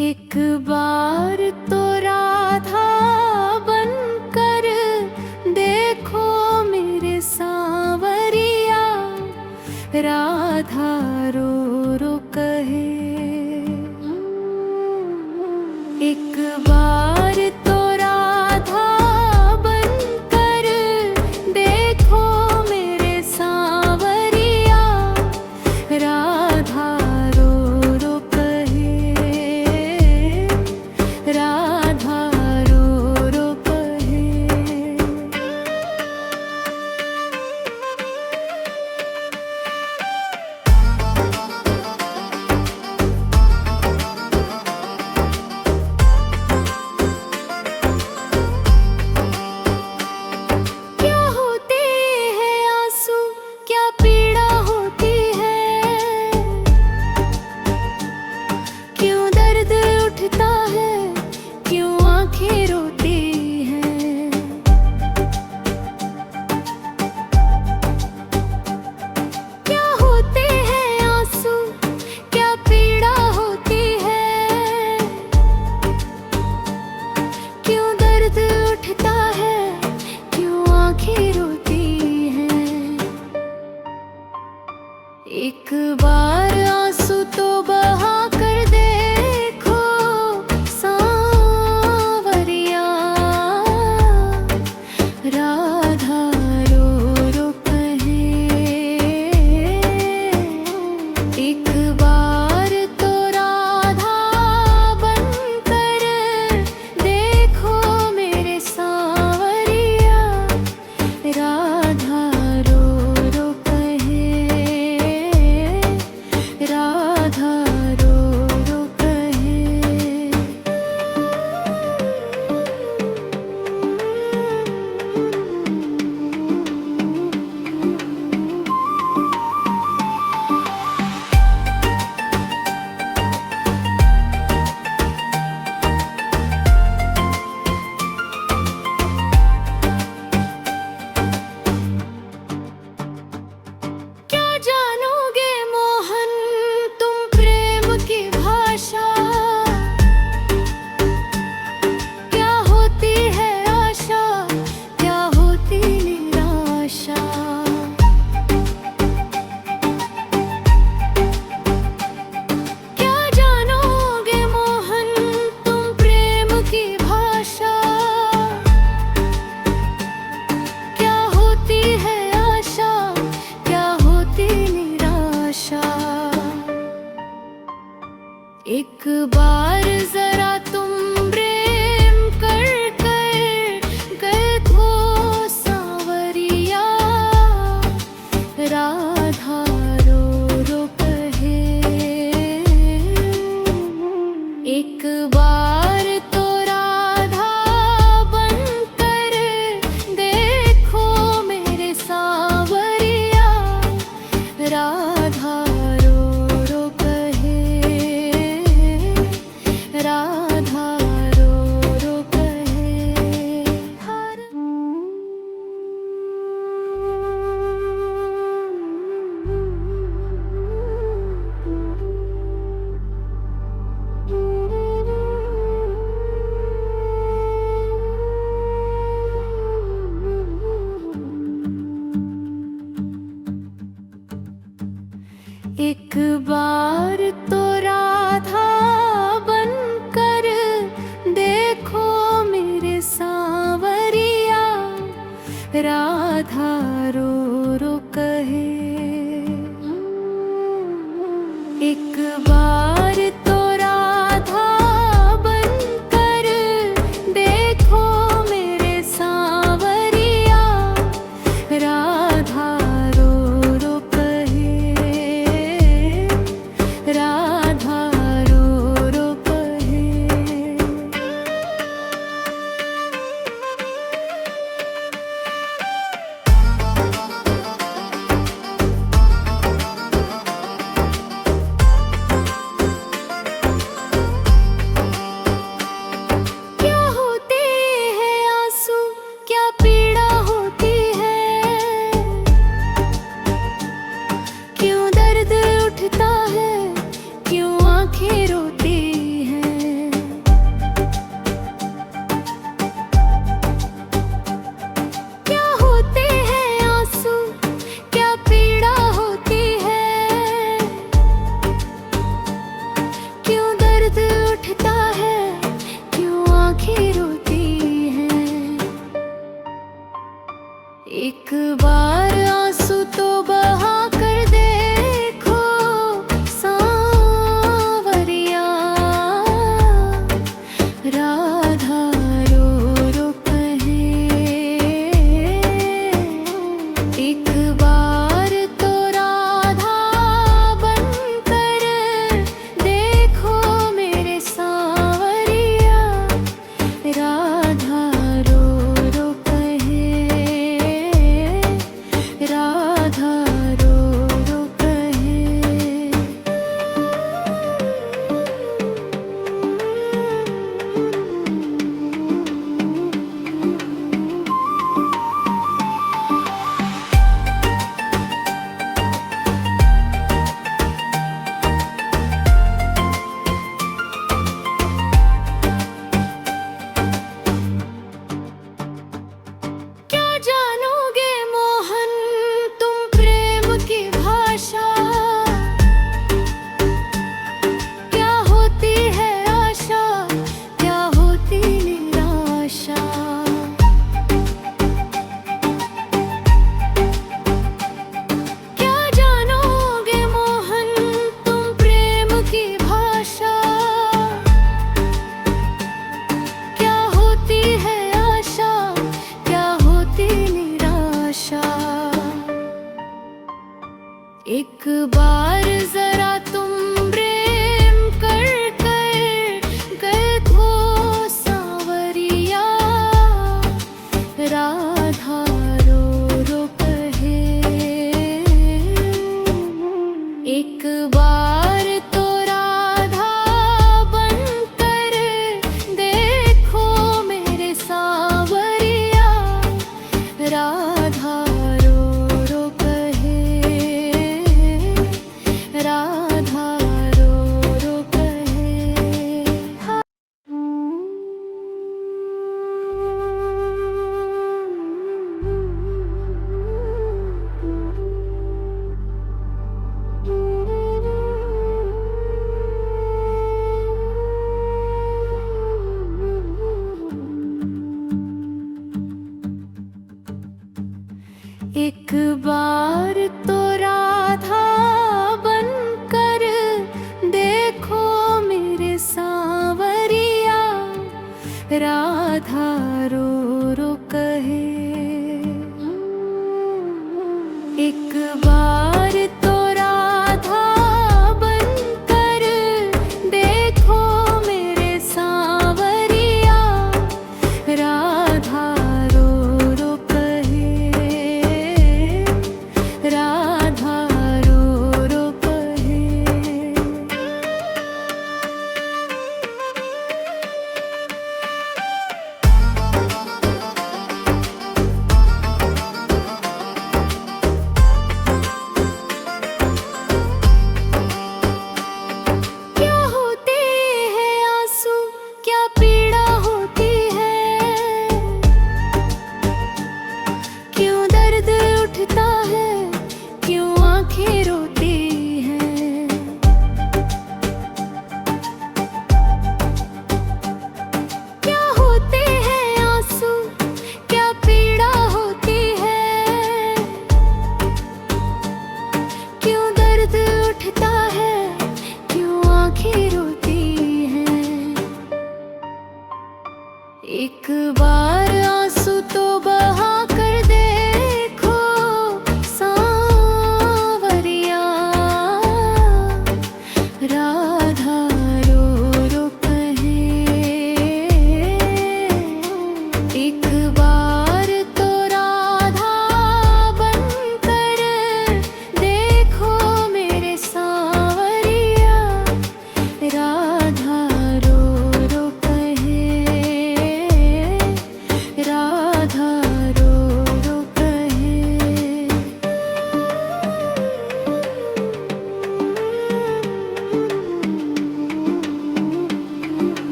एक बार तो राधा बनकर देखो मेरे सांवरिया, राधा रो रो कहे। एक बार तो राधा बनकर देखो मेरे सांवरिया, राधा रो रो कहे, राधा रो रो कहे। क्या होते हैं आंसू, क्या पीड़ा होती है, क्यों दर्द उठता है, क्यों आंखें रोती हैं। क्या होते हैं आंसू, क्या पीड़ा होती है, क्यों दर्द उठता है, क्यों आंखें रोती हैं। एक बार आंसू तो बहा कर देखो सांवरिया, राधा रो रो कहे। एक बार तो राधा बनकर देखो मेरे सांवरिया, राधा रो रो कहे, राधा रो रो कहे। क्या जानोगे मोहन तुम प्रेम की भाषा, क्या होती है आशा, क्या होती निराशा। क्या जानोगे मोहन तुम प्रेम की भाषा, क्या होती है आशा, क्या होती निराशा। एक बार जरा तुम प्रेम कर कर गए खो सांवरिया, राधा रो रो कहे। एक बार तो राधा बनकर देखो मेरे सांवरिया, राधा रो रो कहे, राधा रो रो कहे। एक बार तो राधा बनकर देखो मेरे सांवरिया, राधा रो रो कहे। एक बार तो राधा बनकर देखो मेरे सांवरिया, राधा रो रो कहे, राधा रो रो कहे। बार तो राधा बनकर देखो मेरे सांवरिया, राधा रो रो कहे, राधा रो रो कहे। क्या जानोगे मोहन तुम प्रेम की भाषा, क्या होती है आशा, क्या होती निराशा। क्या जानोगे मोहन तुम प्रेम की भाषा, क्या होती है आशा, क्या होती निराशा। एक बार जरा तुम प्रेम कर कर गए खो सांवरिया, राधा रो रो कहे। एक बार तो राधा बनकर देखो मेरे सांवरिया, राधा रो रो कहे, राधा रो रो कहे। एक बार तो राधा बनकर देखो मेरे सांवरिया, राधा रो रो कहे। एक बार तो राधा बनकर देखो मेरे सांवरिया, राधा रो रो कहे, राधा रो रो कहे।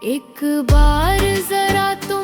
एक बार जरा तो